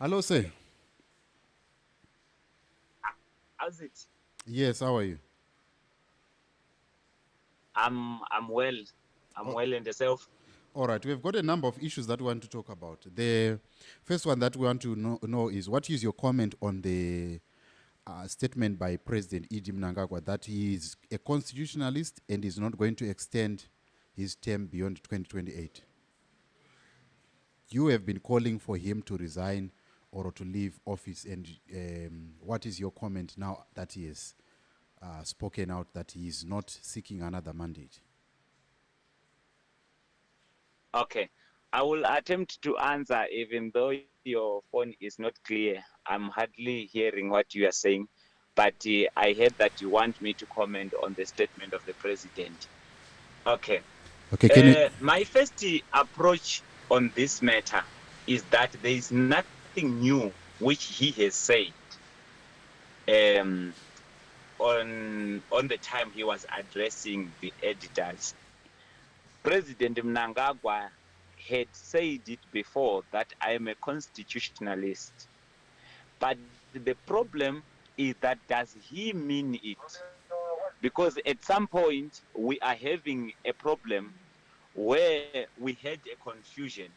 Hello, sir. How's it? Yes, how are you? I'm well. I'm Oh, well and yourself. all right, we've got a number of issues that we want to talk about. The first one that we want to know is what is your comment on the statement by President Edi Mnangagwa that he is a constitutionalist and is not going to extend his term beyond 2028? You have been calling for him to resign or to leave office, and what is your comment now that he has spoken out that he is not seeking another mandate? Okay. I will attempt to answer even though your phone is not clear. I'm hardly hearing what you are saying, but I heard that you want me to comment on the statement of the president. Okay. Okay, can you? My first approach on this matter is that there is nothing new which he has said um, on the time he was addressing the editors. President Mnangagwa had said it before that I am a constitutionalist. But the problem is that does he mean it? Because at some point we are having a problem where we had a confusion.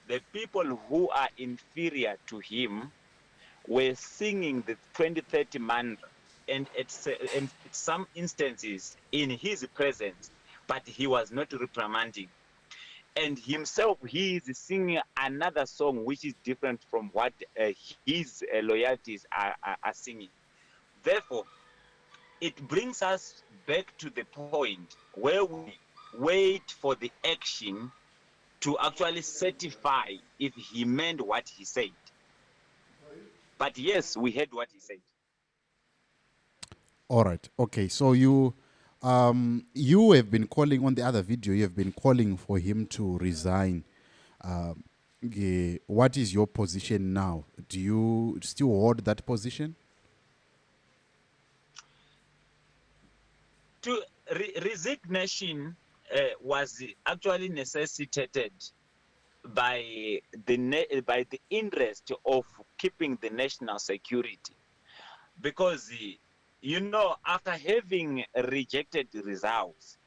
The people who are inferior to him were singing the 2030 mantra and at some instances in his presence, but he was not reprimanding. And himself, he is singing another song which is different from what his loyalties are singing. Therefore, it brings us back to the point where we wait for the action to actually certify if he meant what he said. But yes, we heard what he said. All right. Okay. So you have been calling on the other video. You have been calling for him to resign. What is your position now? Do you still hold that position? To resignation was actually necessitated by the interest of keeping the national security, because after having rejected the results,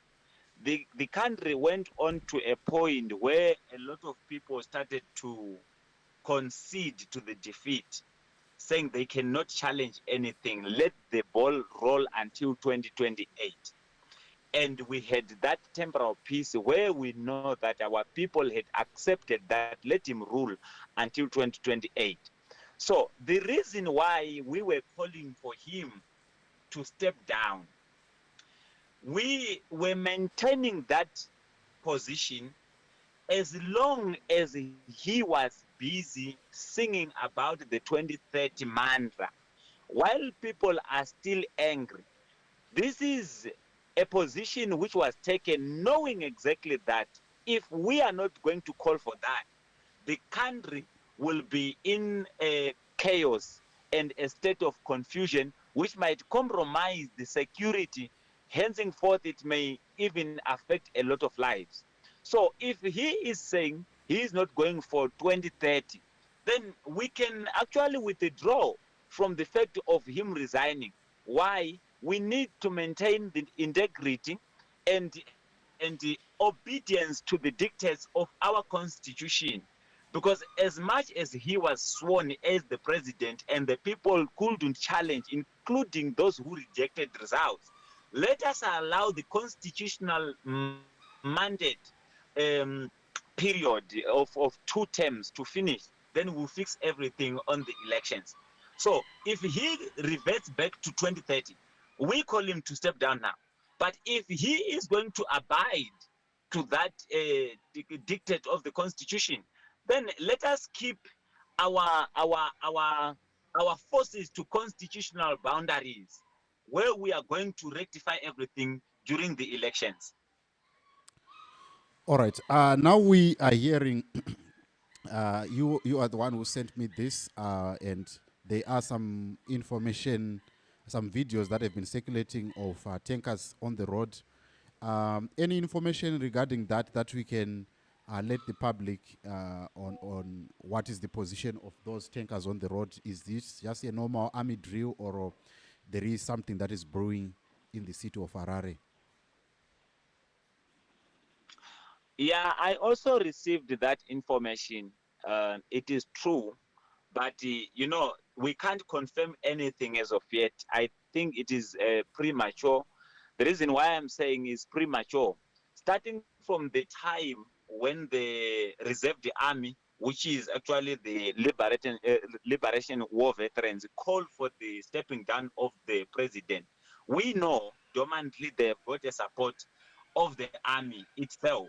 the country went on to a point where a lot of people started to concede to the defeat, saying they cannot challenge anything, let the ball roll until 2028. And we had that temporal peace where we know that our people had accepted that let him rule until 2028. So the reason why we were calling for him to step down, we were maintaining that position as long as he was busy singing about the 2030 mantra while people are still angry. This is a position which was taken knowing exactly that if we are not going to call for that, the country will be in a chaos and a state of confusion which might compromise the security. Henceforth, it may even affect a lot of lives. So if he is saying he is not going for 2030, then we can actually withdraw from the fact of him resigning. Why? We need to maintain the integrity and the obedience to the dictates of our constitution, because as much as he was sworn as the president and the people couldn't challenge, including those who rejected results, let us allow the constitutional mandate um, period of 2 terms to finish. Then we'll fix everything on the elections. So if he reverts back to 2030, we call him to step down now. But if he is going to abide to that dictate of the constitution, then let us keep our our our our forces to constitutional boundaries where we are going to rectify everything during the elections. All right. Now we are hearing. You are the one who sent me this, and there are some information, some videos that have been circulating of tankers on the road. Any information regarding that that we can let the public on what is the position of those tankers on the road. Is this just a normal army drill, or there is something that is brewing in the city of Harare? Yeah, I also received that information. It is true, but we can't confirm anything as of yet. I think it is premature. The reason why I'm saying is premature, starting from the time when the reserved army, which is actually the liberation war veterans, called for the stepping down of the president. We know dormantly they've got a support of the army itself,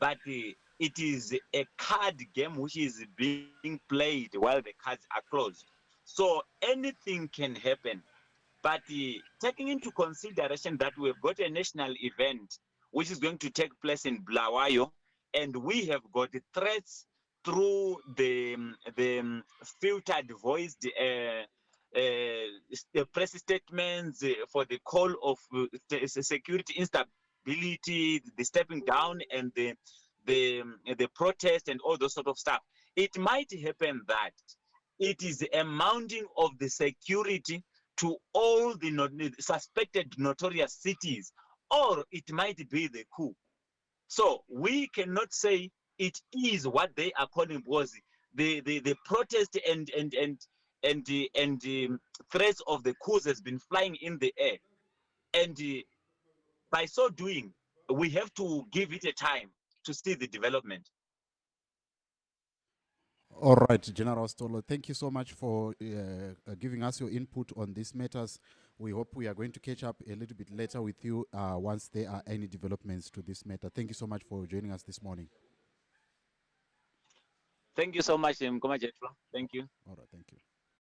but it is a card game which is being played while the cards are closed. So anything can happen. But taking into consideration that we've got a national event which is going to take place in Blawayo, and we have got threats through the filtered voiced press statements for the call of security instability, the stepping down, and the protest and all those sort of stuff. It might happen that it is a mounting of the security to all the suspected notorious cities, or it might be the coup. So we cannot say it is what they are calling, because the protest and threats of the coups has been flying in the air, and by so doing, we have to give it a time to see the development. All right, General Stolo, thank you so much for giving us your input on these matters. We hope we are going to catch up a little bit later with you once there are any developments to this matter. Thank you so much for joining us this morning. Thank you so much, Mkoma Jetro. Thank you. All right, thank you.